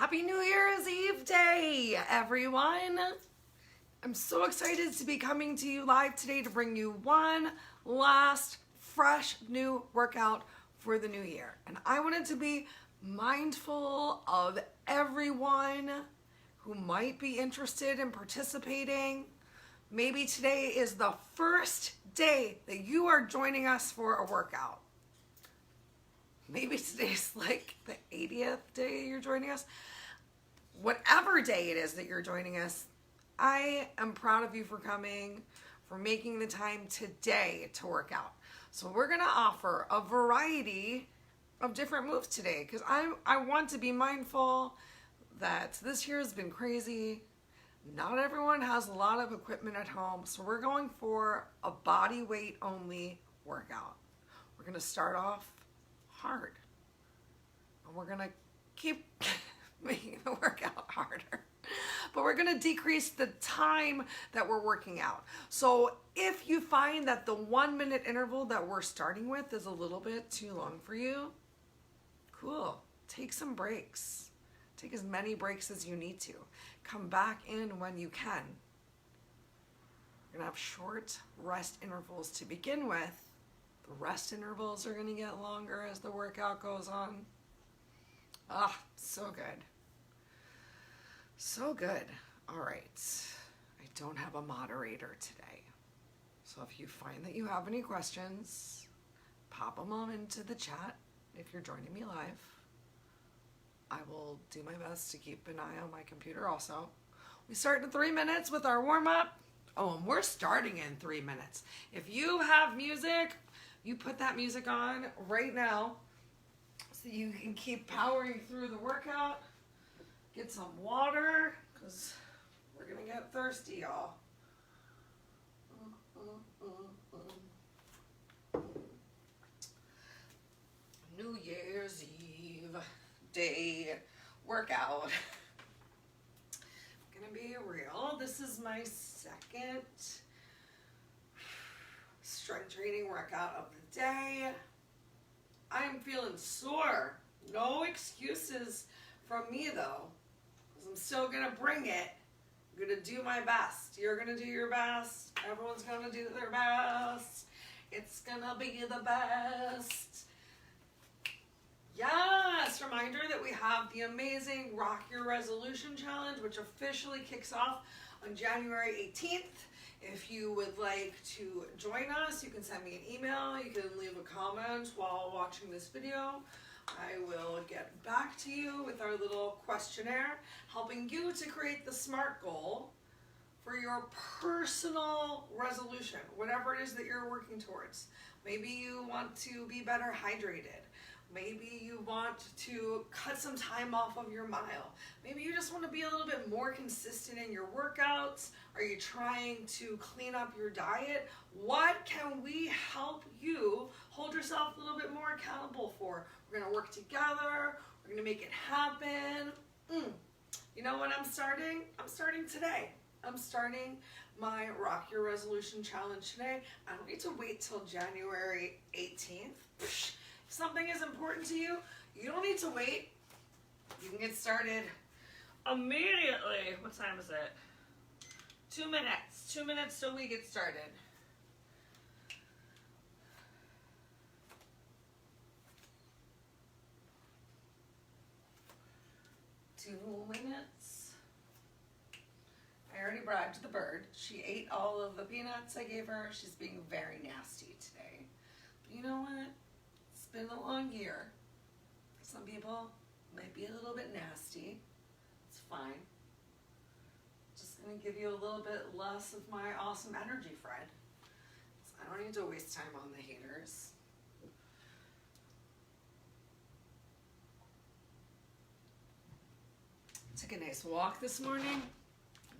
Happy New Year's Eve day, everyone. I'm so excited to be coming to you live today to bring you one last fresh new workout for the new year. And I wanted to be mindful of everyone who might be interested in participating. Maybe today is the first day that you are joining us for a workout. Maybe today's like the 80th day you're joining us. Whatever day it is that you're joining us, I am proud of you for coming, for making the time today to work out. So we're gonna offer a variety of different moves today because I want to be mindful that this year has been crazy. Not everyone has a lot of equipment at home, so we're going for a body weight only workout. We're gonna start off hard, and we're gonna keep making the workout harder, but we're gonna decrease the time that we're working out. So if you find that the 1 minute interval that we're starting with is a little bit too long for you, cool, take some breaks. Take as many breaks as you need to. Come back in when you can. We're gonna have short rest intervals to begin with. The rest intervals are gonna get longer as the workout goes on. Ah, so good. So good. All right, I don't have a moderator today. So if you find that you have any questions, pop them on into the chat if you're joining me live. I will do my best to keep an eye on my computer also. We start in 3 minutes with our warm-up. Oh, and we're starting in 3 minutes. If you have music, you put that music on right now so you can keep powering through the workout. Get some water because we're gonna get thirsty, y'all. New Year's Eve day workout. I'm gonna be real. This is my second strength training workout of the day. I'm feeling sore. No excuses from me though, because I'm still gonna bring it. I'm gonna do my best. You're gonna do your best. Everyone's gonna do their best. It's gonna be the best. Yes, reminder that we have the amazing Rock Your Resolution Challenge, which officially kicks off on January 18th. If you would like to join us, you can send me an email. You can leave a comment while watching this video. I will get back to you with our little questionnaire, helping you to create the SMART goal for your personal resolution, whatever it is that you're working towards. Maybe you want to be better hydrated. Maybe you want to cut some time off of your mile. Maybe you just want to be a little bit more consistent in your workouts. Are you trying to clean up your diet? What can we help you hold yourself a little bit more accountable for? We're going to work together. We're going to make it happen. You know when I'm starting? I'm starting today. I'm starting my Rock Your Resolution Challenge today. I don't need to wait till January 18th. If something is important to you, you don't need to wait. You can get started immediately. What time is it? 2 minutes. 2 minutes till we get started. Two minutes. I already bribed the bird. She ate all of the peanuts I gave her. She's being very nasty today. But you know what? It's been a long year. Some people might be a little bit nasty. It's fine. Just gonna give you a little bit less of my awesome energy, Fred. So I don't need to waste time on the haters. Took a nice walk this morning.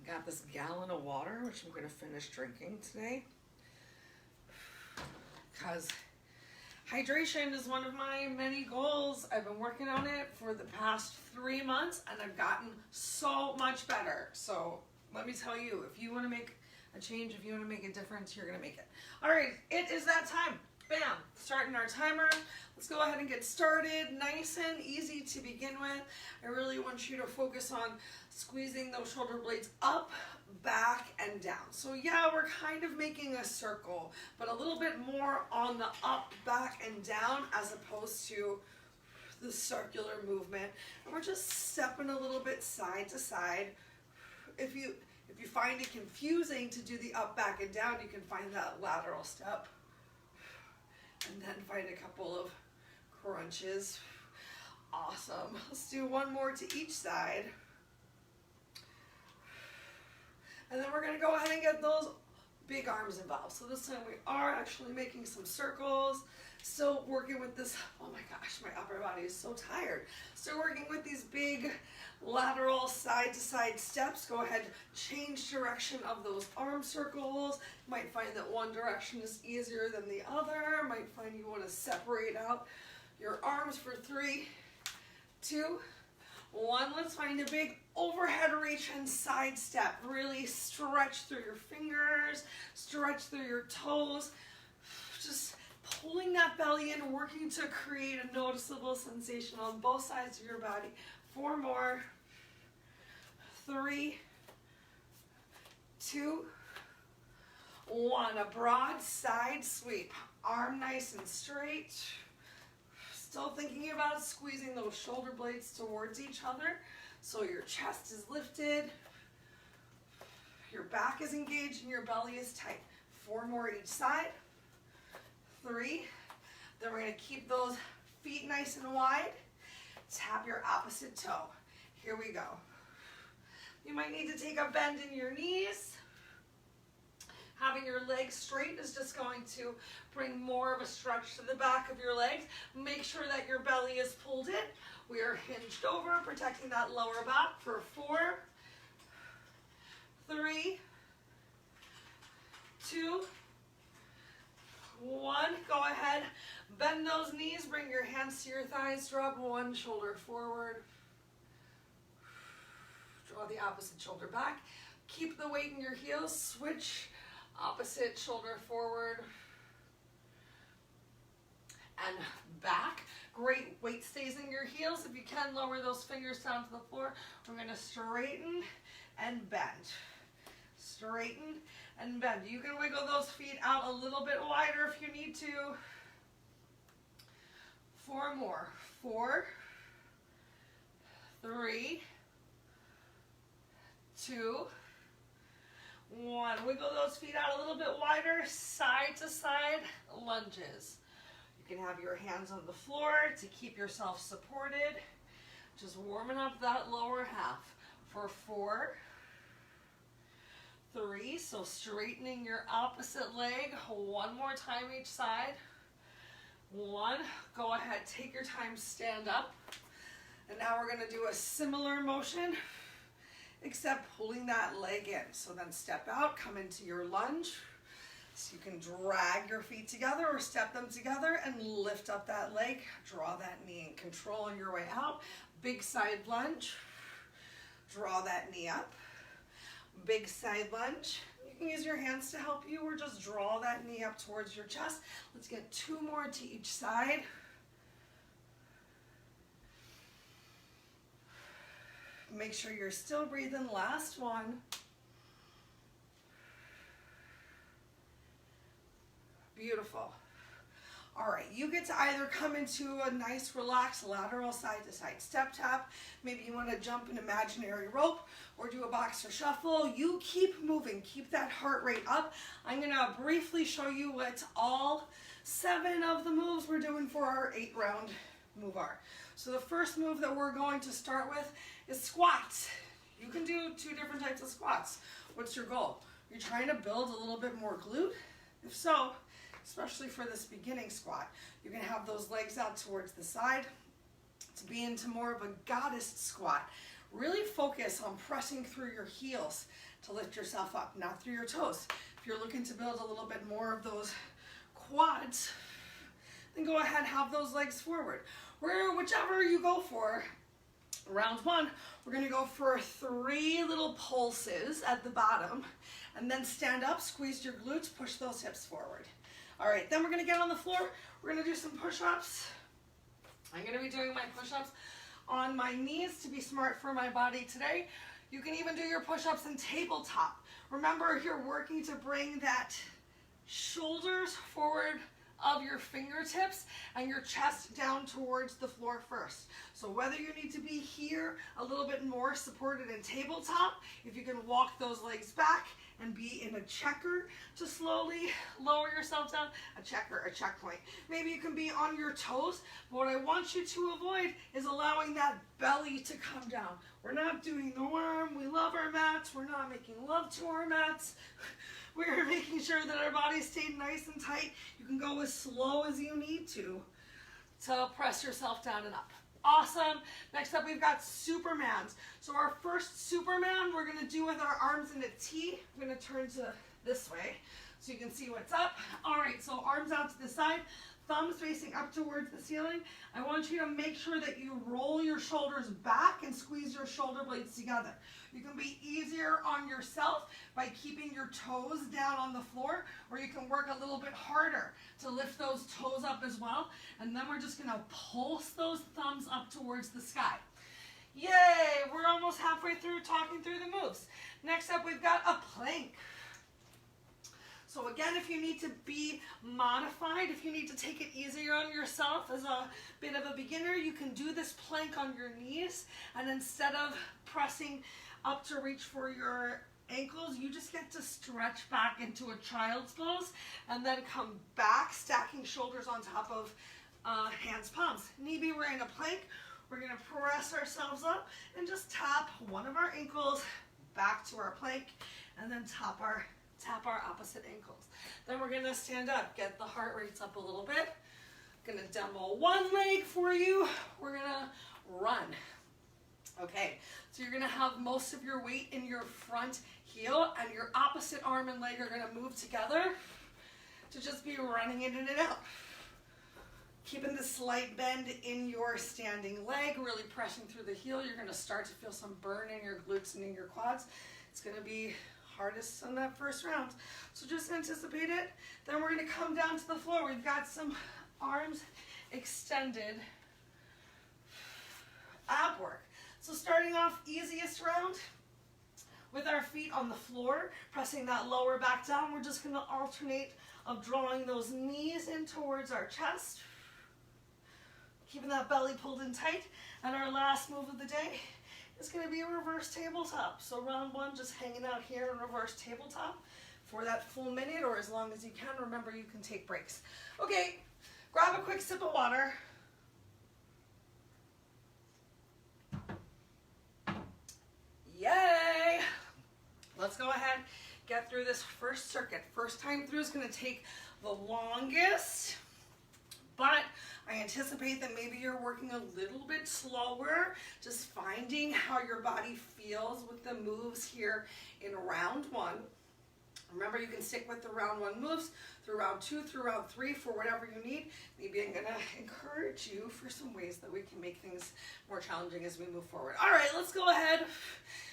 Got this gallon of water, which I'm gonna finish drinking today. Because hydration is one of my many goals. I've been working on it for the past 3 months and I've gotten so much better. So let me tell you, if you want to make a change, if you want to make a difference, you're going to make it. All right, it is that time. Bam, starting our timer. Let's go ahead and get started. Nice and easy to begin with. I really want you to focus on squeezing those shoulder blades up, back, and down. So yeah, we're kind of making a circle, but a little bit more on the up, back, and down as opposed to the circular movement. And we're just stepping a little bit side to side. If you find it confusing to do the up, back, and down, you can find that lateral step. And then find a couple of crunches. Awesome. Let's do one more to each side. And then we're going to go ahead and get those big arms involved. So this time we are actually making some circles. Still working with this, oh my gosh, my upper body is so tired. Still working with these big lateral side to side steps. Go ahead, change direction of those arm circles. Might find that one direction is easier than the other. Might find you want to separate out your arms for 3, 2, 1. Let's find a big overhead reach and side step. Really stretch through your fingers, stretch through your toes. Just pulling that belly in, working to create a noticeable sensation on both sides of your body. 4 more. 3, 2, 1. A broad side sweep. Arm nice and straight. Still thinking about squeezing those shoulder blades towards each other so your chest is lifted, your back is engaged, and your belly is tight. 4 more each side. 3. Then we're going to keep those feet nice and wide. Tap your opposite toe. Here we go. You might need to take a bend in your knees. Having your legs straight is just going to bring more of a stretch to the back of your legs. Make sure that your belly is pulled in. We are hinged over, protecting that lower back for 4, 3, 2, 1. Go ahead, bend those knees, bring your hands to your thighs, drop one shoulder forward. Draw the opposite shoulder back. Keep the weight in your heels, switch opposite shoulder forward and back. Great, weight stays in your heels. If you can, lower those fingers down to the floor. We're going to straighten and bend. Straighten and bend. You can wiggle those feet out a little bit wider if you need to. 4 more. 4, 3, 2, 1. Wiggle those feet out a little bit wider, side to side lunges. You can have your hands on the floor to keep yourself supported. Just warming up that lower half for 4, 3. So straightening your opposite leg. 1 more time each side. 1. Go ahead, take your time, stand up. And now we're going to do a similar motion, except pulling that leg in. So then step out, come into your lunge. So you can drag your feet together or step them together and lift up that leg. Draw that knee and control on your way out. Big side lunge. Draw that knee up. Big side lunge. You can use your hands to help you or just draw that knee up towards your chest. Let's get 2 more to each side. Make sure you're still breathing. Last one. Beautiful. All right, you get to either come into a nice relaxed lateral side to side step tap. Maybe you want to jump an imaginary rope or do a boxer shuffle. You keep moving, keep that heart rate up. I'm going to briefly show you what all 7 of the moves we're doing for our 8-round move are. So the first move that we're going to start with is squats. You can do 2 different types of squats. What's your goal? You're trying to build a little bit more glute? If so, especially for this beginning squat, you can have those legs out towards the side to be into more of a goddess squat. Really focus on pressing through your heels to lift yourself up, not through your toes. If you're looking to build a little bit more of those quads, then go ahead, have those legs forward. Whichever you go for, round 1, we're going to go for 3 little pulses at the bottom, and then stand up, squeeze your glutes, push those hips forward. All right, then we're gonna get on the floor. We're gonna do some push-ups. I'm gonna be doing my push-ups on my knees to be smart for my body today. You can even do your push-ups in tabletop. Remember, you're working to bring that shoulders forward of your fingertips and your chest down towards the floor first. So whether you need to be here a little bit more supported in tabletop, if you can walk those legs back and be in a checker to slowly lower yourself down, a checker, a checkpoint. Maybe you can be on your toes, but what I want you to avoid is allowing that belly to come down. We're not doing the worm, we love our mats, we're not making love to our mats. We're making sure that our bodies stay nice and tight. You can go as slow as you need to press yourself down and up. Awesome. Next up, we've got Supermans. So our first Superman, we're going to do with our arms in a T. I'm going to turn to this way so you can see what's up. All right, so arms out to the side, thumbs facing up towards the ceiling. I want you to make sure that you roll your shoulders back and squeeze your shoulder blades together. You can be easier on yourself by keeping your toes down on the floor, or you can work a little bit harder to lift those toes up as well. And then we're just gonna pulse those thumbs up towards the sky. Yay, we're almost halfway through talking through the moves. Next up, we've got a plank. So again, if you need to be modified, if you need to take it easier on yourself as a bit of a beginner, you can do this plank on your knees, and instead of pressing up to reach for your ankles, you just get to stretch back into a child's pose and then come back, stacking shoulders on top of hands, palms. Maybe we're in a plank. We're gonna press ourselves up and just tap one of our ankles back to our plank, and then tap our opposite ankles. Then we're gonna stand up, get the heart rates up a little bit. Gonna demo one leg for you. We're gonna run. Okay, so you're gonna have most of your weight in your front heel, and your opposite arm and leg are gonna move together to just be running in and out. Keeping the slight bend in your standing leg, really pressing through the heel. You're gonna start to feel some burn in your glutes and in your quads. It's gonna be hardest on that first round. So just anticipate it. Then we're gonna come down to the floor. We've got some arms extended ab work. So starting off easiest round with our feet on the floor, pressing that lower back down. We're just gonna alternate of drawing those knees in towards our chest, keeping that belly pulled in tight. And our last move of the day is gonna be a reverse tabletop. So round one, just hanging out here in reverse tabletop for that full minute, or as long as you can. Remember, you can take breaks. Okay, grab a quick sip of water. Yay! Let's go ahead, get through this first circuit. First time through is gonna take the longest, but I anticipate that maybe you're working a little bit slower, just finding how your body feels with the moves here in round one. Remember, you can stick with the round one moves through round two, through round three, for whatever you need. Maybe I'm gonna encourage you for some ways that we can make things more challenging as we move forward. All right, let's go ahead.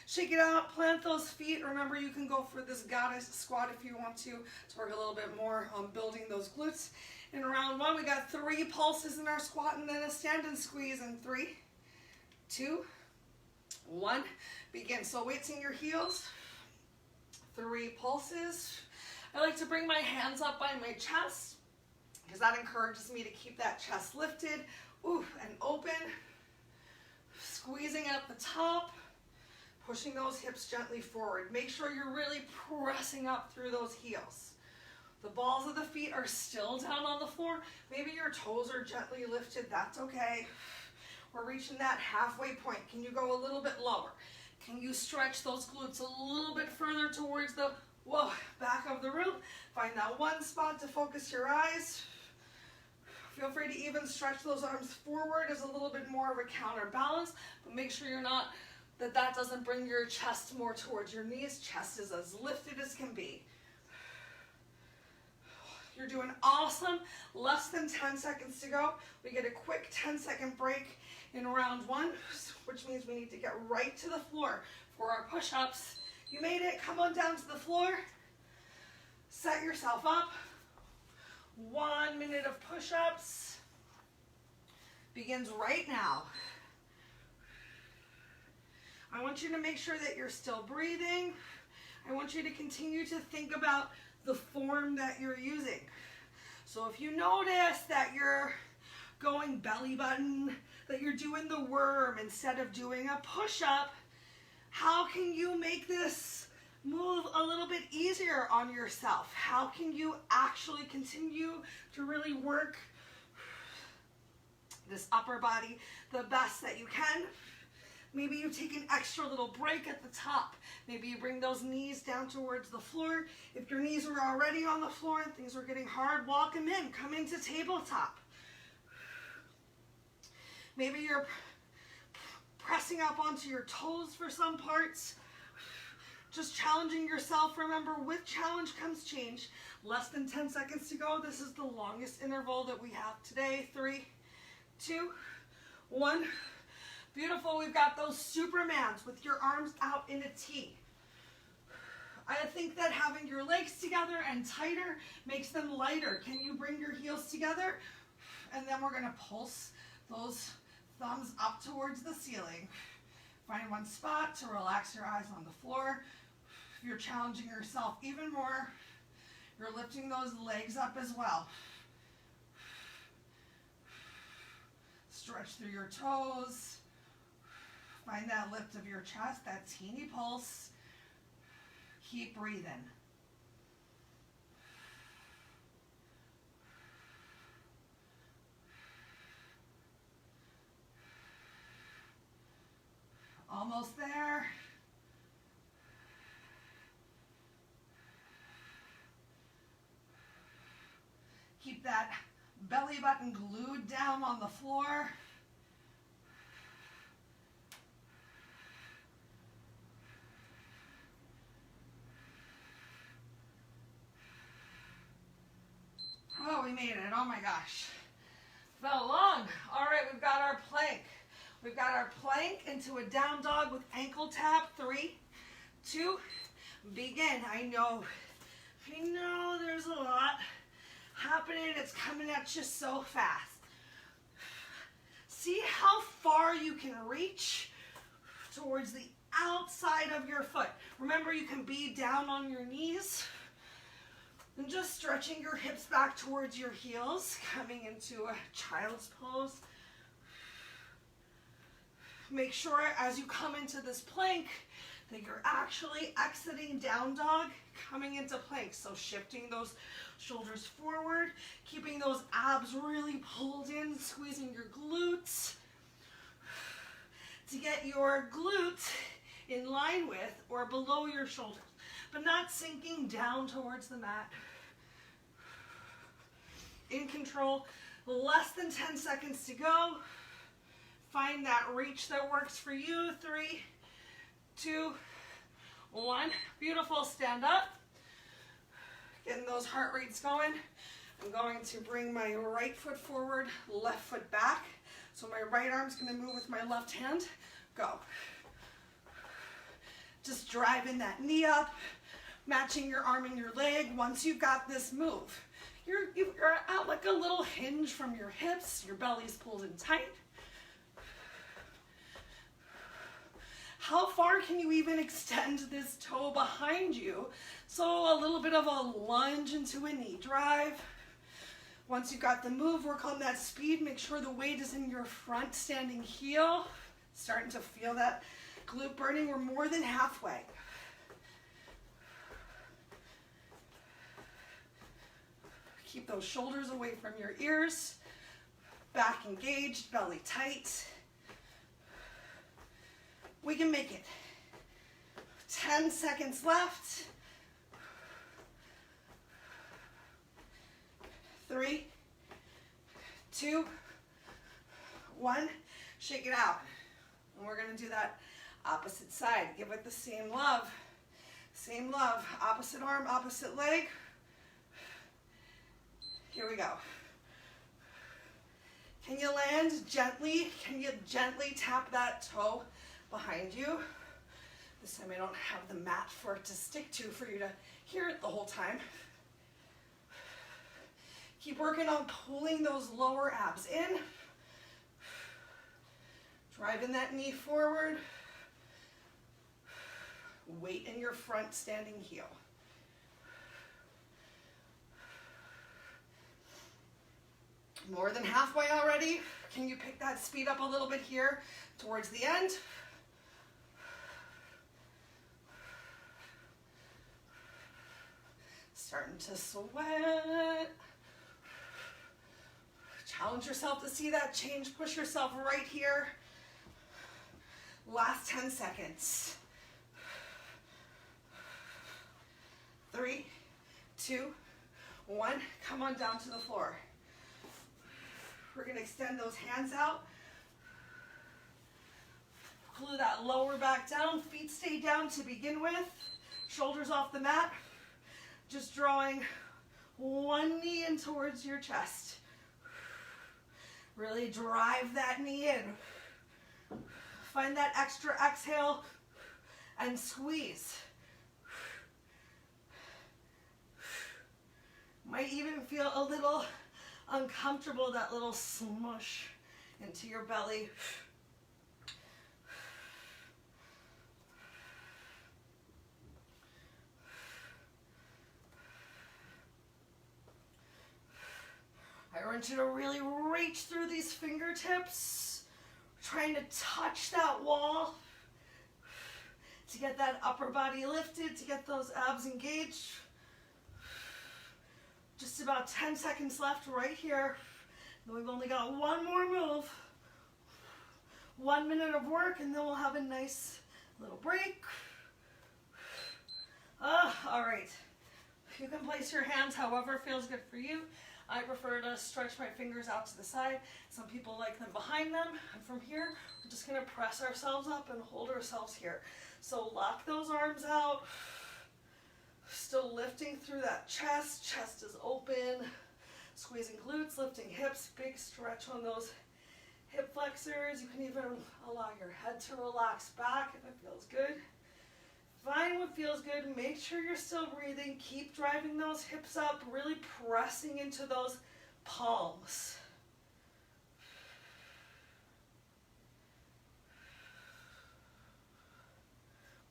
Shake it out, plant those feet. Remember, you can go for this goddess squat if you want to work a little bit more on building those glutes. In round one, we got 3 pulses in our squat and then a stand and squeeze in 3, 2, 1. Begin. So weights in your heels, 3 pulses. I like to bring my hands up by my chest because that encourages me to keep that chest lifted, and open. Squeezing at the top, pushing those hips gently forward. Make sure you're really pressing up through those heels. The balls of the feet are still down on the floor. Maybe your toes are gently lifted. That's okay. We're reaching that halfway point. Can you go a little bit lower? Can you stretch those glutes a little bit further towards the back of the room? Find that one spot to focus your eyes. Feel free to even stretch those arms forward as a little bit more of a counterbalance, but make sure that doesn't bring your chest more towards your knees. Chest is as lifted as can be. You're doing awesome. Less than 10 seconds to go. We get a quick 10-second break in round one, which means we need to get right to the floor for our push-ups. You made it. Come on down to the floor. Set yourself up. 1 minute of push-ups begins right now. I want you to make sure that you're still breathing. I want you to continue to think about the form that you're using. So if you notice that you're going belly button, that you're doing the worm instead of doing a push-up, how can you make this move a little bit easier on yourself? How can you actually continue to really work this upper body the best that you can? Maybe you take an extra little break at the top. Maybe you bring those knees down towards the floor. If your knees were already on the floor and things were getting hard, walk them in. Come into tabletop. Maybe you're pressing up onto your toes for some parts. Just challenging yourself. Remember, with challenge comes change. Less than 10 seconds to go. This is the longest interval that we have today. 3, 2, 1. Beautiful. We've got those Supermans with your arms out in a T. I think that having your legs together and tighter makes them lighter. Can you bring your heels together? And then we're going to pulse those thumbs up towards the ceiling. Find one spot to relax your eyes on the floor. If you're challenging yourself even more, you're lifting those legs up as well. Stretch through your toes. Find that lift of your chest, that teeny pulse. Keep breathing. Almost there. Keep that belly button glued down on the floor. Oh, we made it. Oh my gosh. Felt long. All right, we've got our plank. We've got our plank into a down dog with ankle tap. 3, 2, begin. I know there's a lot happening. It's coming at you so fast. See how far you can reach towards the outside of your foot. Remember, you can be down on your knees. And just stretching your hips back towards your heels, coming into a child's pose. Make sure as you come into this plank that you're actually exiting down dog, coming into plank. So shifting those shoulders forward, keeping those abs really pulled in, squeezing your glutes to get your glutes in line with or below your shoulders, but not sinking down towards the mat. In control, less than 10 seconds to go. Find that reach that works for you. 3, 2, 1. Beautiful. Stand up. Getting those heart rates going. I'm going to bring my right foot forward, left foot back. So my right arm's going to move with my left hand. Go. Just driving that knee up, matching your arm and your leg. Once you've got this move, you're out like a little hinge from your hips. Your belly's pulled in tight. How far can you even extend this toe behind you? So a little bit of a lunge into a knee drive. Once you've got the move, work on that speed. Make sure the weight is in your front standing heel. Starting to feel that glute burning. We're more than halfway. Keep those shoulders away from your ears. Back engaged, belly tight. We can make it. 10 seconds left. 3, 2, 1. Shake it out. And we're going to do that opposite side. Give it the same love. Same love. Opposite arm, opposite leg. Here we go. Can you land gently? Can you gently tap that toe behind you? This time I don't have the mat for it to stick to for you to hear it the whole time. Keep working on pulling those lower abs in. Driving that knee forward. Weight in your front standing heel. More than halfway already. Can you pick that speed up a little bit here towards the end? Starting to sweat. Challenge yourself to see that change. Push yourself right here. Last 10 seconds. 3, 2, 1. Come on down to the floor. We're going to extend those hands out. Glue that lower back down. Feet stay down to begin with. Shoulders off the mat. Just drawing one knee in towards your chest. Really drive that knee in. Find that extra exhale and squeeze. Might even feel a little uncomfortable, that little smush into your belly. I want you to really reach through these fingertips, trying to touch that wall to get that upper body lifted, to get those abs engaged. Just about 10 seconds left right here. Then we've only got one more move. 1 minute of work, and then we'll have a nice little break. All right. You can place your hands however feels good for you. I prefer to stretch my fingers out to the side. Some people like them behind them. And from here, we're just going to press ourselves up and hold ourselves here. So lock those arms out. Still lifting through that chest. Chest is open. Squeezing glutes, lifting hips. Big stretch on those hip flexors. You can even allow your head to relax back if it feels good. Find what feels good. Make sure you're still breathing. Keep driving those hips up. Really pressing into those palms.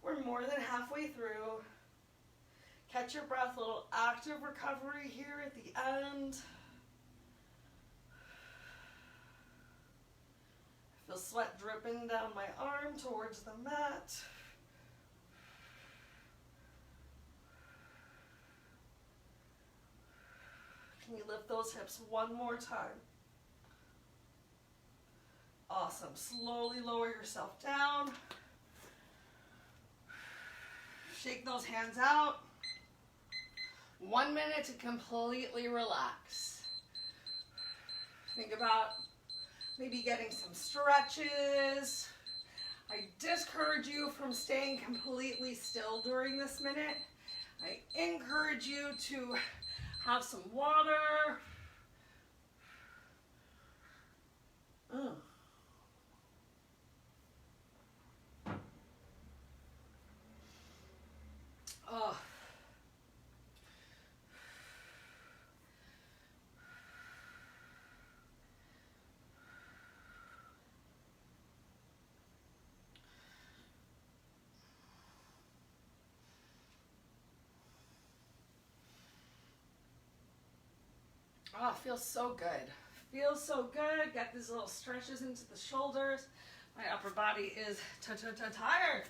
We're more than halfway through. Catch your breath, a little active recovery here at the end. I feel sweat dripping down my arm towards the mat. Can you lift those hips one more time? Awesome. Slowly lower yourself down. Shake those hands out. 1 minute to completely relax. Think about maybe getting some stretches. I discourage you from staying completely still during this minute. I encourage you to have some water. Oh. Oh, feels so good. Feels so good. Got these little stretches into the shoulders. My upper body is tired.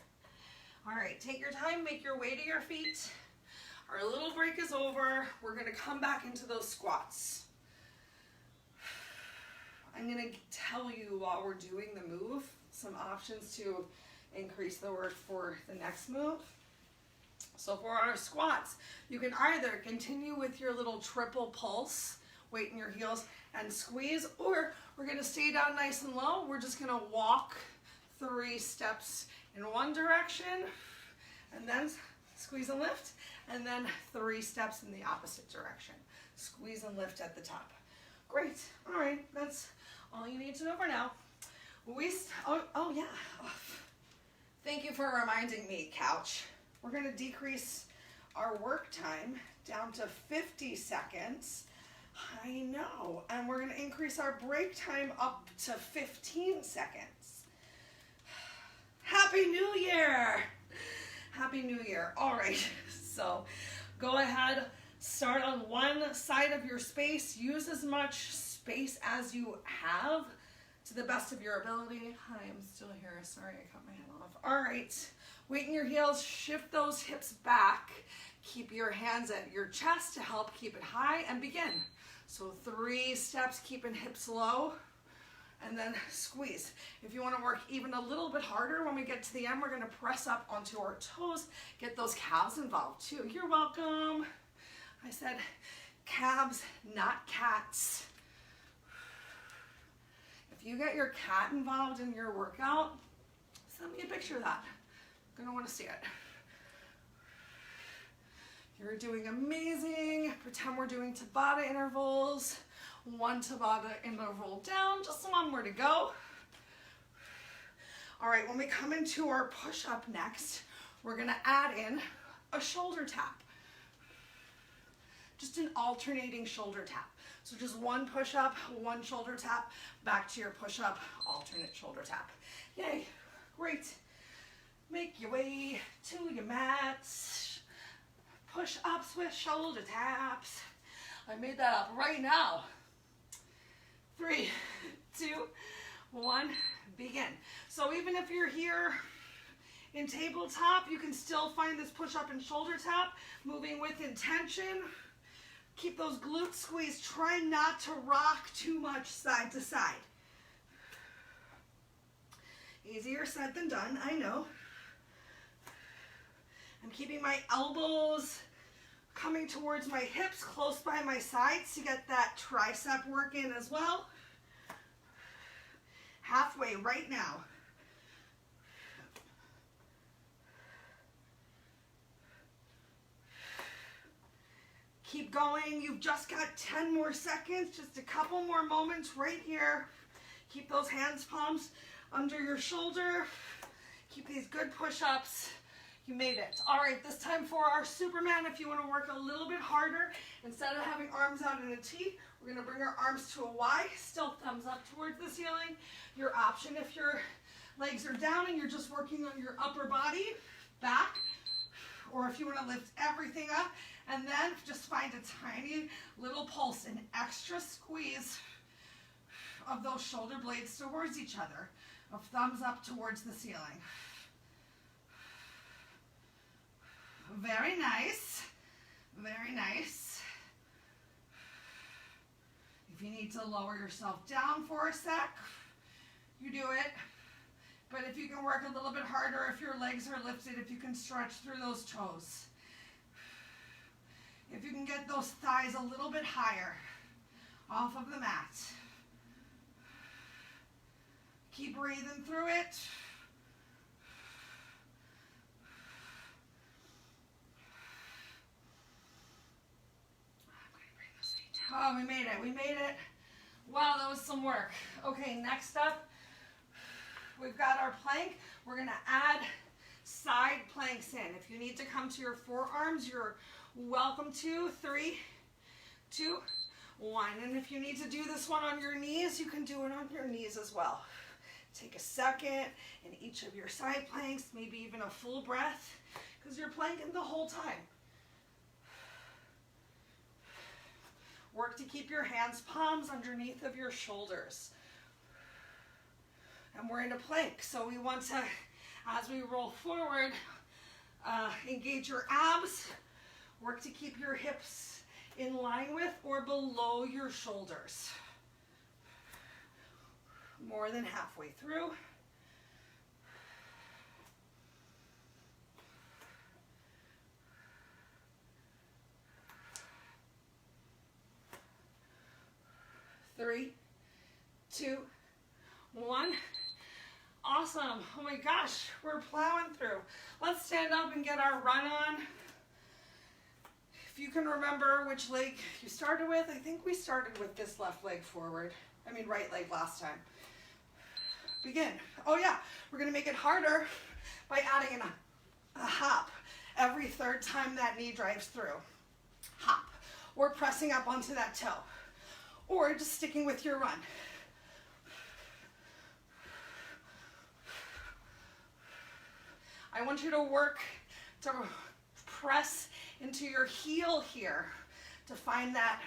All right, take your time, make your way to your feet. Our little break is over. We're gonna come back into those squats. I'm gonna tell you while we're doing the move, some options to increase the work for the next move. So for our squats, you can either continue with your little triple pulse, weight in your heels and squeeze, or we're gonna stay down nice and low. We're just gonna walk 3 steps in one direction and then squeeze and lift, and then 3 steps in the opposite direction. Squeeze and lift at the top. Great, all right, that's all you need to know for now. Thank you for reminding me, couch. We're gonna decrease our work time down to 50 seconds. I know. And we're gonna increase our break time up to 15 seconds. Happy New Year! Happy New Year. All right, so go ahead, start on one side of your space. Use as much space as you have to the best of your ability. Hi, I'm still here. Sorry, I cut my head off. All right, weight in your heels, shift those hips back. Keep your hands at your chest to help keep it high and begin. So 3 steps, keeping hips low. And then squeeze. If you want to work even a little bit harder, when we get to the end, we're going to press up onto our toes. Get those calves involved too. You're welcome. I said calves, not cats. If you get your cat involved in your workout, send me a picture of that. I'm going to want to see it. You're doing amazing. Pretend we're doing Tabata intervals. 1 Tabata interval down, just 1 more to go. All right, when we come into our push-up next, we're gonna add in a shoulder tap. Just an alternating shoulder tap. So just 1 push-up, 1 shoulder tap, back to your push-up, alternate shoulder tap. Yay, great. Make your way to your mats. Push-ups with shoulder taps. I made that up right now. 3, 2, 1, begin. So even if you're here in tabletop, you can still find this push-up and shoulder tap, moving with intention. Keep those glutes squeezed. Try not to rock too much side to side. Easier said than done, I know. I'm keeping my elbows coming towards my hips, close by my sides to get that tricep work in as well. Halfway right now. Keep going. You've just got 10 more seconds, just a couple more moments right here. Keep those hands, palms under your shoulder. Keep these good push-ups. You made it. All right, this time for our Superman, if you want to work a little bit harder, instead of having arms out in a T, we're going to bring our arms to a Y, still thumbs up towards the ceiling. Your option if your legs are down and you're just working on your upper body, back, or if you want to lift everything up, and then just find a tiny little pulse, an extra squeeze of those shoulder blades towards each other, of thumbs up towards the ceiling. Very nice, very nice. If you need to lower yourself down for a sec, you do it. But if you can work a little bit harder, if your legs are lifted, if you can stretch through those toes. If you can get those thighs a little bit higher off of the mat. Keep breathing through it. Oh, we made it. We made it. Wow, that was some work. Okay, next up, we've got our plank. We're going to add side planks in. If you need to come to your forearms, you're welcome to. 3, 2, 1. And if you need to do this one on your knees, you can do it on your knees as well. Take a second in each of your side planks, maybe even a full breath, because you're planking the whole time. Work to keep your hands, palms underneath of your shoulders. And we're in a plank, so we want to, as we roll forward, engage your abs. Work to keep your hips in line with or below your shoulders. More than halfway through. Three, 2, 1. Awesome. Oh my gosh, we're plowing through. Let's stand up and get our run on. If you can remember which leg you started with, I think we started with this left leg forward. Right leg last time. Begin. Oh yeah, we're gonna make it harder by adding in a hop every third time that knee drives through. Hop. Or pressing up onto that toe. or just sticking with your run. I want you to work to press into your heel here to find that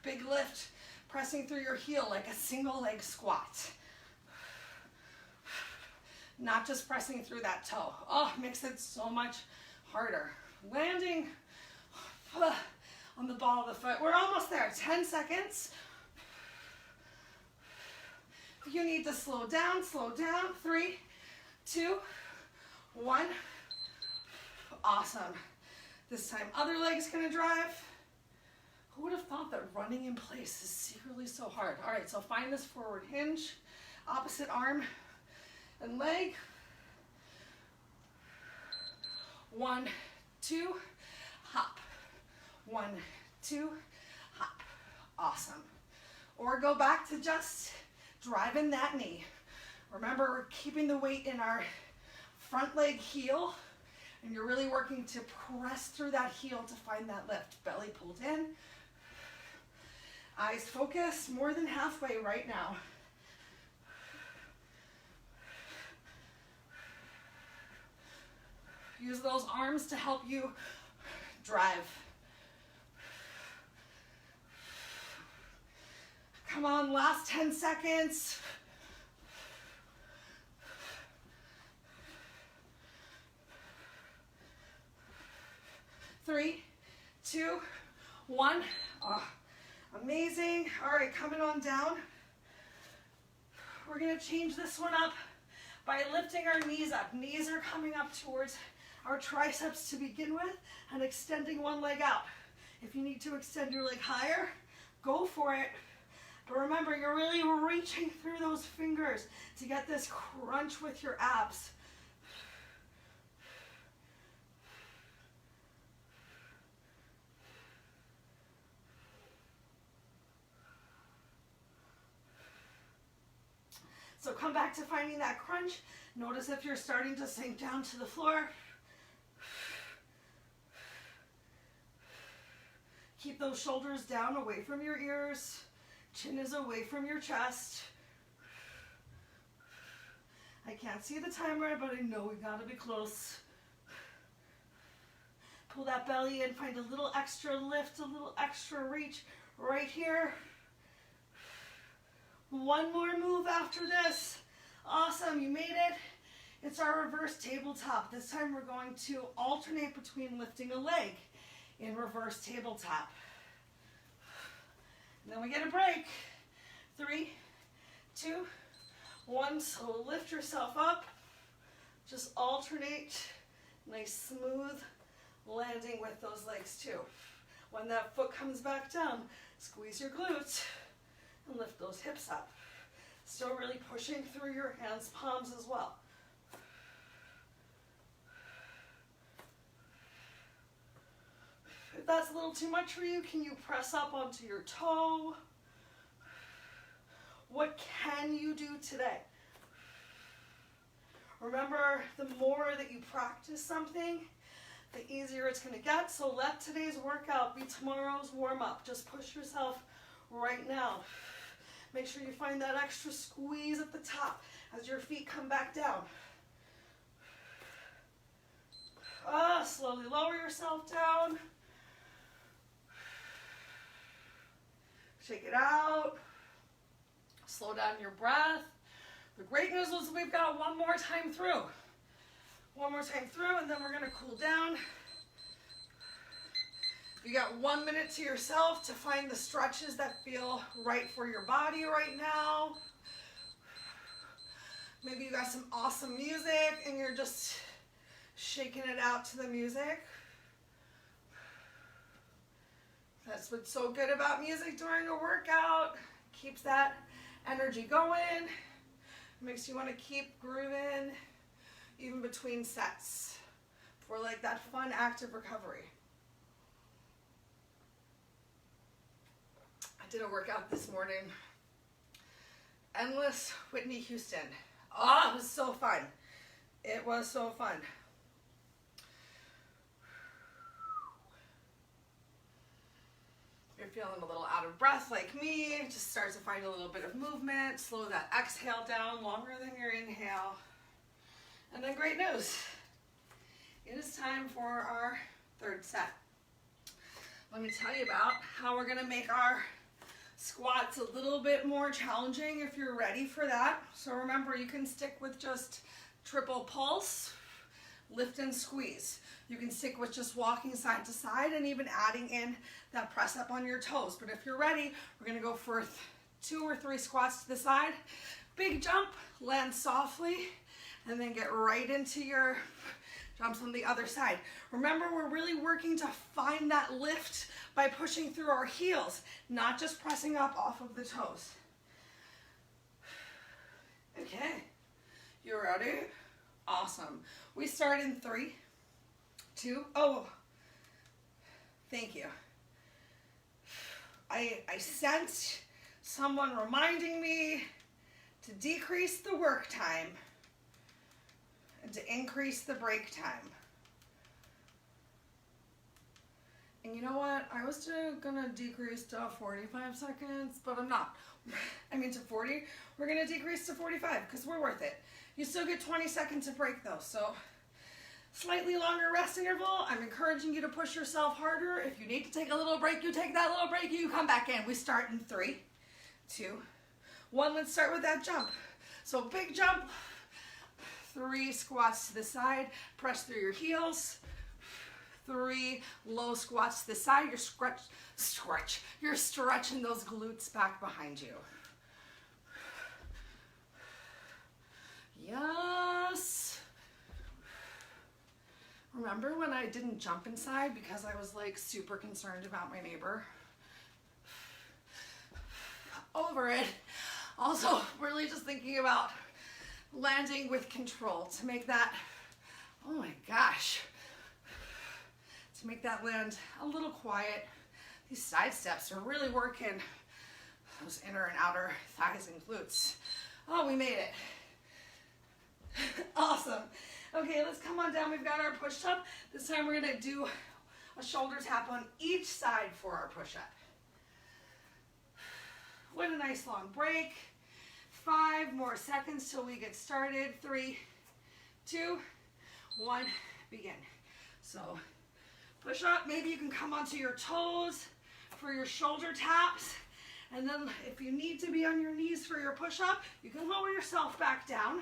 big lift, pressing through your heel like a single leg squat. Not just pressing through that toe. Oh, makes it so much harder. Landing on the ball of the foot. We're almost there. 10 seconds. If you need to slow down, slow down. 3, 2, 1. Awesome. This time, other leg's gonna drive. Who would have thought that running in place is secretly so hard? All right, so find this forward hinge, opposite arm and leg. 1, 2, hop. 1, 2, hop. Awesome. Or go back to just driving that knee. Remember, we're keeping the weight in our front leg heel, and you're really working to press through that heel to find that lift. Belly pulled in. Eyes focused, more than halfway right now. Use those arms to help you drive. Come on, last 10 seconds. Three, 2, 1. Oh, amazing. All right, coming on down. We're gonna change this one up by lifting our knees up. Knees are coming up towards our triceps to begin with and extending one leg out. If you need to extend your leg higher, go for it. But remember, you're really reaching through those fingers to get this crunch with your abs. So come back to finding that crunch. Notice if you're starting to sink down to the floor. Keep those shoulders down, away from your ears. Chin is away from your chest. I can't see the timer, but I know we gotta be close. Pull that belly in, find a little extra lift, a little extra reach right here. One more move after this. Awesome, you made it. It's our reverse tabletop. This time we're going to alternate between lifting a leg in reverse tabletop. And then we get a break. 3, 2, 1. So lift yourself up. Just alternate. Nice smooth landing with those legs too. When that foot comes back down, squeeze your glutes and lift those hips up. Still really pushing through your hands, palms as well. If that's a little too much for you, can you press up onto your toe? What can you do today? Remember, the more that you practice something, the easier it's going to get. So let today's workout be tomorrow's warm-up. Just push yourself right now. Make sure you find that extra squeeze at the top as your feet come back down. Slowly lower yourself down. Shake it out. Slow down your breath. The great news is we've got one more time through. One more time through, and then we're gonna cool down. You got 1 minute to yourself to find the stretches that feel right for your body right now. Maybe you got some awesome music and you're just shaking it out to the music. That's what's so good about music during a workout. Keeps that energy going. Makes you want to keep grooving even between sets for like that fun active recovery. I did a workout this morning. Endless Whitney Houston. Oh, it was so fun. It was so fun. If you're feeling a little out of breath like me, just start to find a little bit of movement. Slow that exhale down longer than your inhale. And then great news. It is time for our third set. Let me tell you about how we're going to make our squats a little bit more challenging if you're ready for that. So remember, you can stick with just triple pulse, lift and squeeze. You can stick with just walking side to side and even adding in that press up on your toes. But if you're ready, we're going to go for 2 or 3 squats to the side. Big jump, land softly, and then get right into your jumps on the other side. Remember, we're really working to find that lift by pushing through our heels, not just pressing up off of the toes. Okay, you ready? Awesome. We start in 3, 2, oh, thank you. I sensed someone reminding me to decrease the work time and to increase the break time. And you know what? I was gonna decrease to 45 seconds, but I'm not. I mean to 40. We're gonna decrease to 45 because we're worth it. You still get 20 seconds to break though, so slightly longer rest interval. I'm encouraging you to push yourself harder. If you need to take a little break, you take that little break, you come back in. We start in 3, 2, 1. Let's start with that jump. So big jump, 3 squats to the side, press through your heels, 3 low squats to the side. You're stretching those glutes back behind you. Yes. Remember when I didn't jump inside because I was like super concerned about my neighbor? Over it. Also, really just thinking about landing with control to make that, oh my gosh, to make that land a little quiet. These side steps are really working those inner and outer thighs and glutes. Oh, we made it. Awesome. Okay, let's come on down. We've got our push-up. This time we're going to do a shoulder tap on each side for our push-up. With a nice long break. 5 more seconds till we get started. 3, 2, 1, begin. So push up. Maybe you can come onto your toes for your shoulder taps. And then if you need to be on your knees for your push-up, you can lower yourself back down.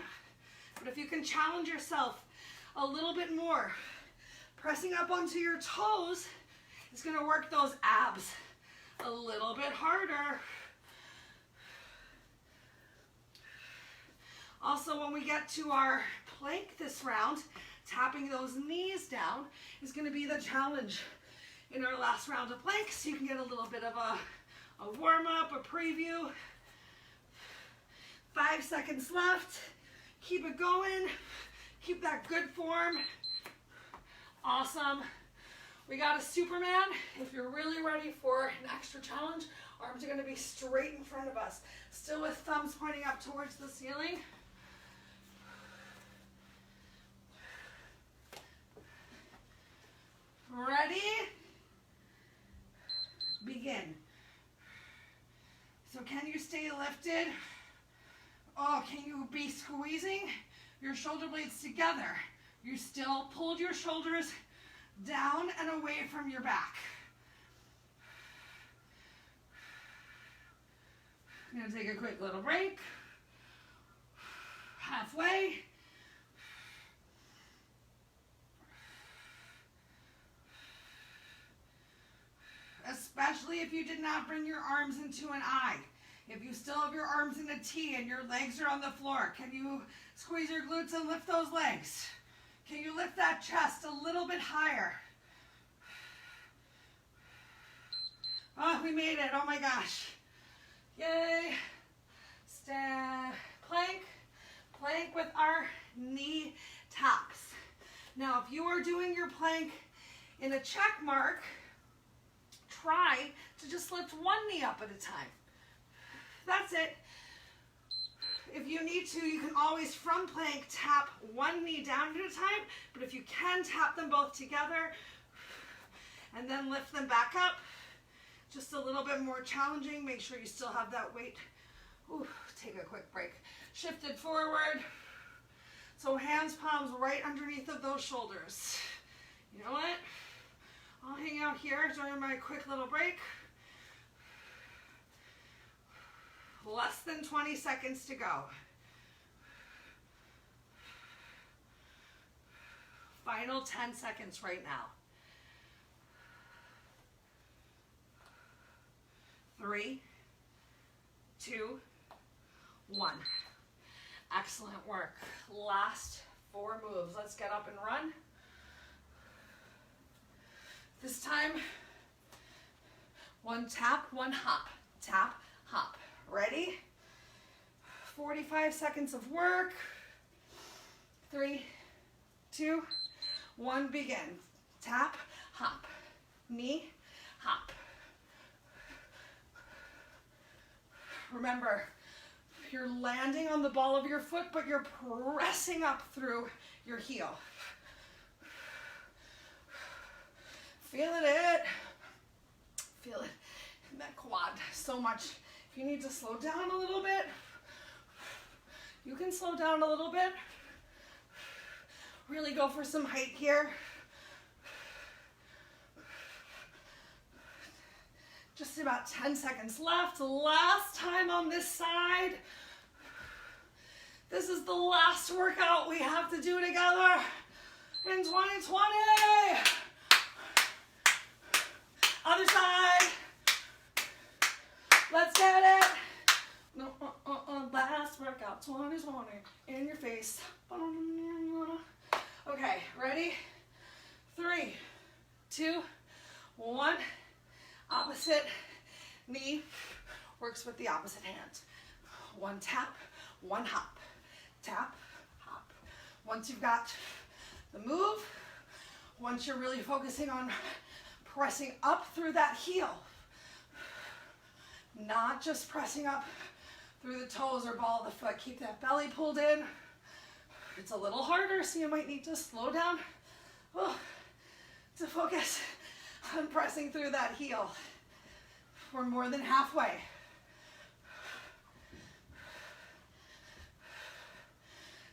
But if you can challenge yourself a little bit more, pressing up onto your toes is going to work those abs a little bit harder. Also, when we get to our plank this round, tapping those knees down is going to be the challenge in our last round of plank, so you can get a little bit of a warm-up, a preview. 5 seconds left. Keep it going. Keep that good form. Awesome. We got a Superman. If you're really ready for an extra challenge, arms are going to be straight in front of us. Still with thumbs pointing up towards the ceiling. Ready? Begin. So can you stay lifted? Oh, can you be squeezing your shoulder blades together? You still pulled your shoulders down and away from your back. I'm going to take a quick little break. Halfway. Especially if you did not bring your arms into an I. If you still have your arms in a T and your legs are on the floor, can you squeeze your glutes and lift those legs? Can you lift that chest a little bit higher? Oh, we made it. Oh my gosh. Yay. Stand. Plank. Plank with our knee taps. Now, if you are doing your plank in a check mark, try to just lift one knee up at a time. That's it. If you need to, you can always, from plank, tap one knee down at a time, but if you can, tap them both together and then lift them back up. just a little bit more challenging. Make sure you still have that weight. Ooh, take a quick break. Shifted forward. So hands, palms right underneath of those shoulders. You know what? I'll hang out here during my quick little break. Less than 20 seconds to go. Final 10 seconds right now. 3, 2, 1. Excellent work. Last 4 moves. Let's get up and run. This time, 1 tap, 1 hop. Tap, hop. Ready? 45 seconds of work. 3, 2, 1, begin. Tap, hop. Knee, hop. Remember, you're landing on the ball of your foot, but you're pressing up through your heel. Feeling it. Feel it in that quad so much. If you need to slow down a little bit, you can slow down a little bit. Really go for some height here. Just about 10 seconds left. Last time on this side. This is the last workout we have to do together in 2020. Other side. Let's get it. No, last workout 2020 in your face. Okay, ready? 3, 2, 1. Opposite knee works with the opposite hand. 1 tap, 1 hop. Tap, hop. Once you've got the move, once you're really focusing on pressing up through that heel, not just pressing up through the toes or ball of the foot. Keep that belly pulled in. It's a little harder, so you might need to slow down to focus on pressing through that heel. We're more than halfway.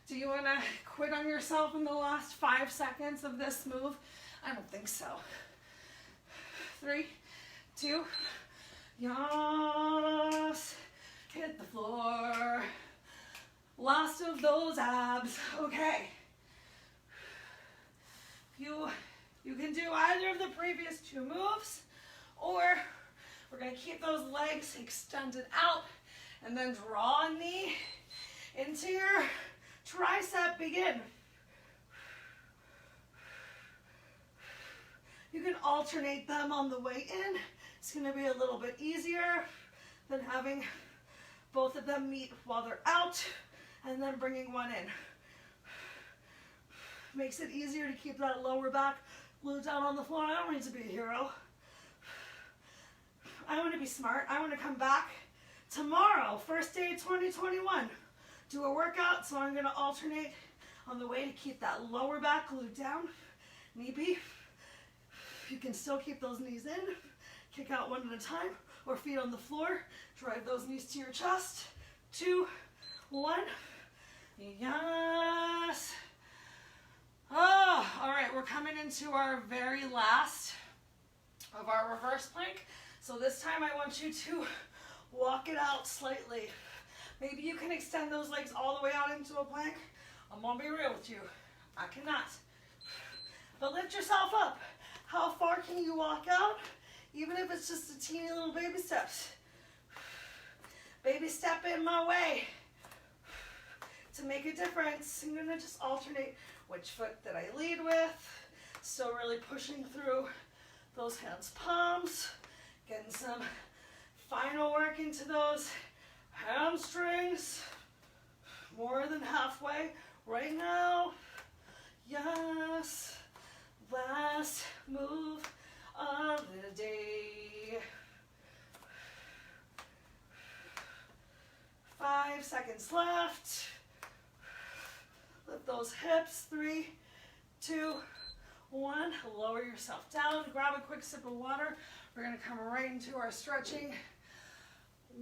Do you want to quit on yourself in the last 5 seconds of this move? I don't think so. 3, 2, yes. Hit the floor. Last of those abs. Okay. You can do either of the previous 2 moves, or we're going to keep those legs extended out and then draw a knee into your tricep. Begin. You can alternate them on the way in. It's going to be a little bit easier than having both of them meet while they're out and then bringing one in. Makes it easier to keep that lower back glued down on the floor. I don't need to be a hero. I want to be smart. I want to come back tomorrow, first day of 2021, do a workout. So I'm going to alternate on the way to keep that lower back glued down. Knee beef. You can still keep those knees in. Kick out one at a time, or feet on the floor. Drive those knees to your chest. 2, 1. Yes. Oh, all right, we're coming into our very last of our reverse plank. So this time I want you to walk it out slightly. Maybe you can extend those legs all the way out into a plank. I'm gonna be real with you. I cannot. But lift yourself up. How far can you walk out? Even if it's just a teeny little baby steps. Baby step in my way to make a difference. I'm gonna just alternate which foot that I lead with. Still really pushing through those hands, palms. Getting some final work into those hamstrings. More than halfway right now. Yes. Last move of the day. 5 seconds left. Lift those hips. 3, 2, 1. Lower yourself down, grab a quick sip of water. We're gonna come right into our stretching.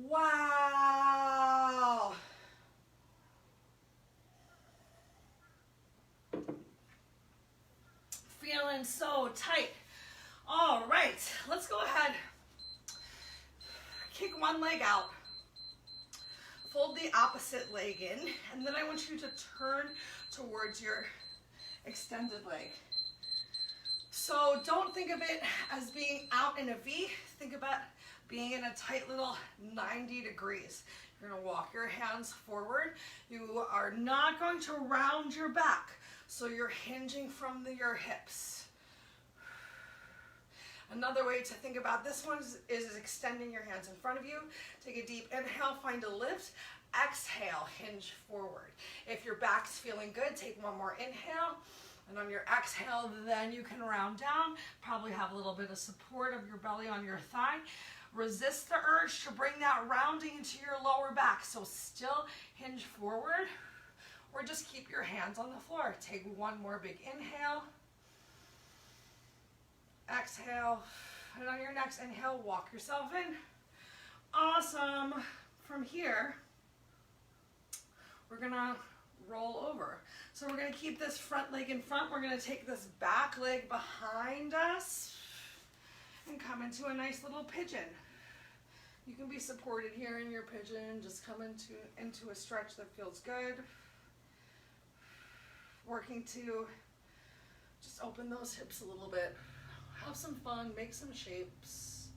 Wow. Feeling so tight. All right, let's go ahead. Kick one leg out. Fold the opposite leg in, and then I want you to turn towards your extended leg. So don't think of it as being out in a V. Think about being in a tight little 90 degrees. You're gonna walk your hands forward. You are not going to round your back, so you're hinging from your hips. Another way to think about this one is extending your hands in front of you. Take a deep inhale, find a lift. Exhale, hinge forward. If your back's feeling good, take one more inhale. And on your exhale, then you can round down. Probably have a little bit of support of your belly on your thigh. Resist the urge to bring that rounding into your lower back. So still hinge forward, or just keep your hands on the floor. Take one more big inhale. Exhale, and on your next inhale, walk yourself in. Awesome. From here, we're gonna roll over. So we're gonna keep this front leg in front. We're gonna take this back leg behind us and come into a nice little pigeon. You can be supported here in your pigeon. Just come into a stretch that feels good. Working to just open those hips a little bit. Have some fun, make some shapes.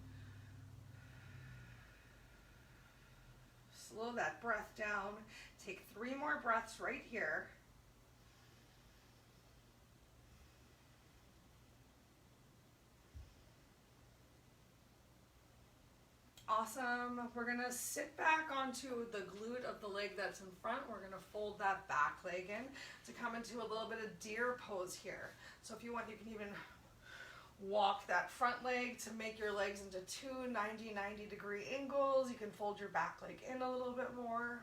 Slow that breath down. Take 3 more breaths right here. Awesome. We're gonna sit back onto the glute of the leg that's in front. We're gonna fold that back leg in to come into a little bit of deer pose here. So if you want, you can even walk that front leg to make your legs into 2 90 degree angles. You can fold your back leg in a little bit more.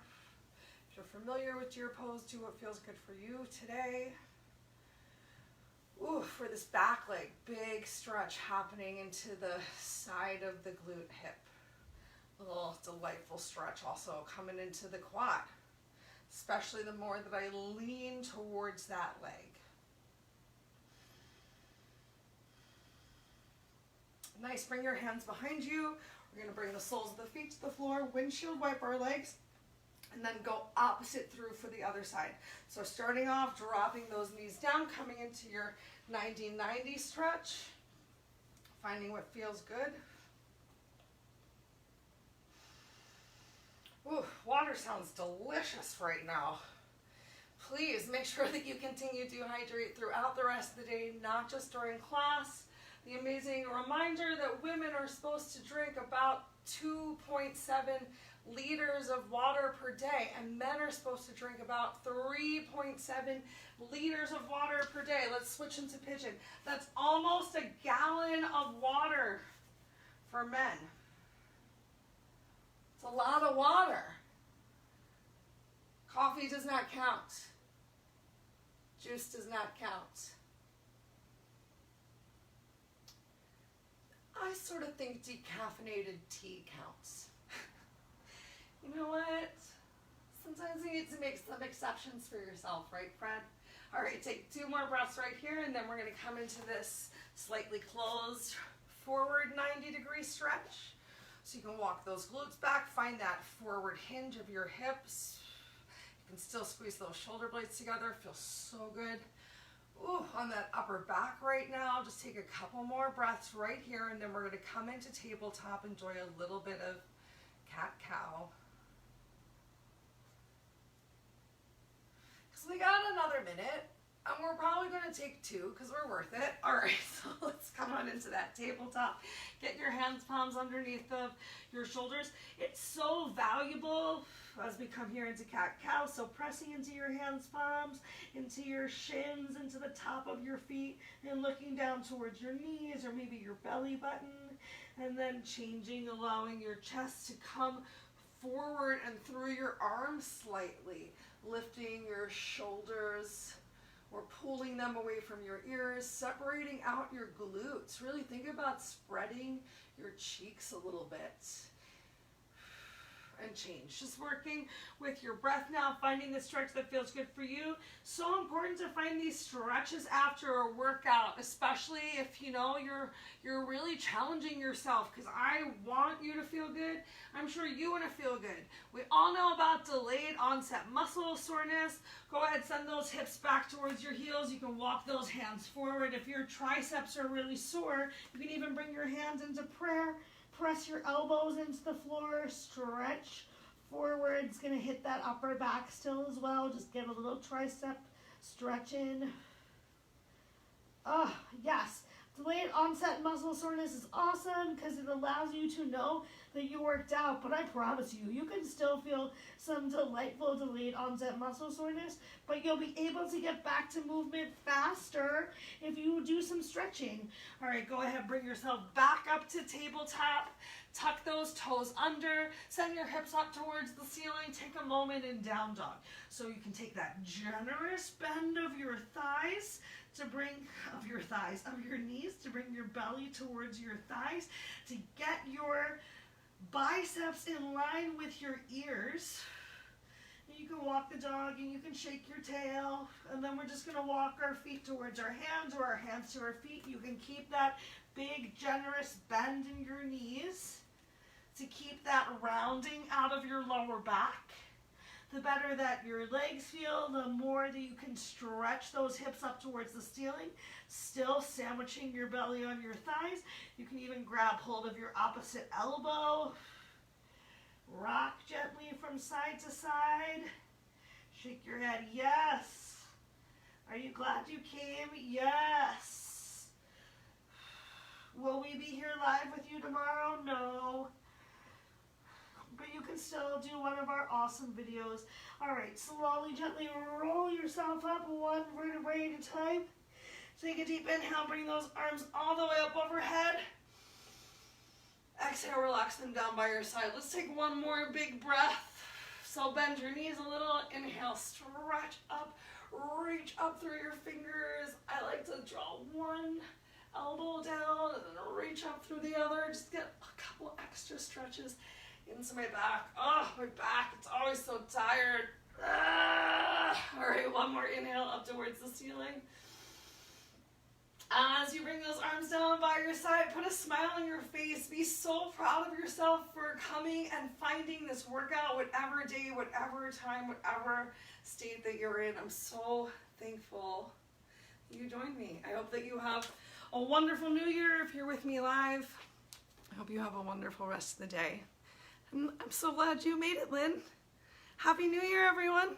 If you're familiar with deer pose, do what feels good for you today. Ooh, for this back leg, big stretch happening into the side of the glute hip. A little delightful stretch also coming into the quad, especially the more that I lean towards that leg. Nice, bring your hands behind you. We're gonna bring the soles of the feet to the floor, windshield wipe our legs, and then go opposite through for the other side. So starting off, dropping those knees down, coming into your 90-90 stretch, finding what feels good. Ooh, water sounds delicious right now. Please make sure that you continue to hydrate throughout the rest of the day, not just during class. The amazing reminder that women are supposed to drink about 2.7 liters of water per day, and men are supposed to drink about 3.7 liters of water per day. Let's switch into pigeon. That's almost a gallon of water for men. It's a lot of water. Coffee does not count. Juice does not count. I sort of think decaffeinated tea counts. You know what? Sometimes you need to make some exceptions for yourself, right, Fred? All right, take 2 more breaths right here, and then we're gonna come into this slightly closed forward 90-degree stretch. So you can walk those glutes back, find that forward hinge of your hips. You can still squeeze those shoulder blades together, feels so good. Ooh, on that upper back right now, just take a couple more breaths right here, and then we're gonna come into tabletop, enjoy a little bit of cat-cow. So we got another minute, and we're probably gonna take 2 because we're worth it. All right, so let's come on into that tabletop. Get your hands, palms underneath your shoulders. It's so valuable as we come here into cat-cow. So pressing into your hands, palms, into your shins, into the top of your feet, and looking down towards your knees or maybe your belly button, and then changing, allowing your chest to come forward and through your arms slightly, lifting your shoulders We're pulling them away from your ears, separating out your glutes. Really think about spreading your cheeks a little bit. And change. Just working with your breath now, finding the stretch that feels good for you. So important to find these stretches after a workout, especially if you know you're really challenging yourself, because I want you to feel good. I'm sure you want to feel good. We all know about delayed onset muscle soreness. Go ahead, send those hips back towards your heels. You can walk those hands forward. If your triceps are really sore, you can even bring your hands into prayer. Press your elbows into the floor, stretch forward. It's going to hit that upper back still as well. Just get a little tricep stretch in. Oh, yes. Delayed onset muscle soreness is awesome because it allows you to know that you worked out, but I promise you, you can still feel some delightful delayed onset muscle soreness, but you'll be able to get back to movement faster if you do some stretching. All right, go ahead, bring yourself back up to tabletop, tuck those toes under, send your hips up towards the ceiling, take a moment in down dog. So you can take that generous bend of your thighs to bring, of your knees to bring your belly towards your thighs, to get your biceps in line with your ears. And you can walk the dog and you can shake your tail, and then we're just going to walk our feet towards our hands or our hands to our feet. You can keep that big generous bend in your knees to keep that rounding out of your lower back. The better that your legs feel, the more that you can stretch those hips up towards the ceiling, still sandwiching your belly on your thighs. You can even grab hold of your opposite elbow. Rock gently from side to side. Shake your head, yes. Are you glad you came? Yes. Will we be here live with you tomorrow? No. But you can still do one of our awesome videos. All right, slowly, gently roll yourself up one vertebrae at a time. Take a deep inhale, bring those arms all the way up overhead. Exhale, relax them down by your side. Let's take one more big breath. So bend your knees a little. Inhale, stretch up, reach up through your fingers. I like to draw one elbow down and then reach up through the other. Just get a couple extra stretches into my back. Oh, my back, it's always so tired. All right, one more inhale up towards the ceiling. As you bring those arms down by your side, put a smile on your face. Be so proud of yourself for coming and finding this workout, whatever day, whatever time, whatever state that you're in. I'm so thankful you joined me. I hope that you have a wonderful new year if you're with me live. I hope you have a wonderful rest of the day. I'm so glad you made it, Lynn. Happy New Year, everyone.